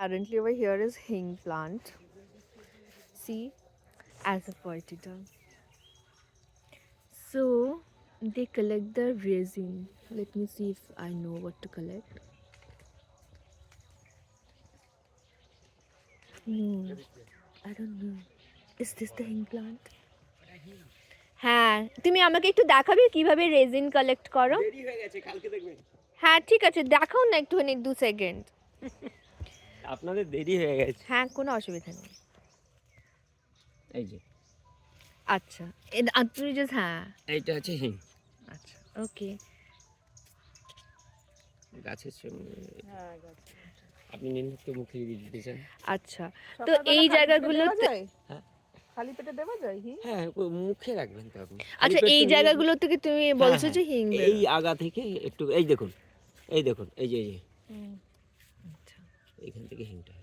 Currently over here is hing plant. See, as a potato. So they collect the resin. Let me see if I know what to collect. No, I don't know. Is this the hing plant? হ্যাঁ, তুমি আমাকে একটু দেখাবে কিভাবে raisin collect করো? দেরি হয়ে গেছে, কালকে দেখবেন। হ্যাঁ ঠিক আছে, দেখাও না একটুখানি 2 সেকেন্ড। আপনাদের দেরি হয়ে গেছে। হ্যাঁ, কোনো অসুবিধা নেই। এই যে আচ্ছা, তুমি জাস্ট হ্যাঁ। এইটা হচ্ছে হিং। আচ্ছা, ওকে। গাছের সঙ্গে আপনি নিন একটু মুখে দিতে চান? আচ্ছা, তো এই জায়গাগুলোতে হ্যাঁ খালি পেটে দেওয়া যায় হিং? হ্যাঁ, মুখে রাখবেন তো আপনি। আচ্ছা, এই জায়গাগুলো থেকে তুমি বলছো যে হিং এই আগা থেকে একটু এই দেখুন, এই দেখুন, এই যে আচ্ছা, এইখান থেকে হিংটা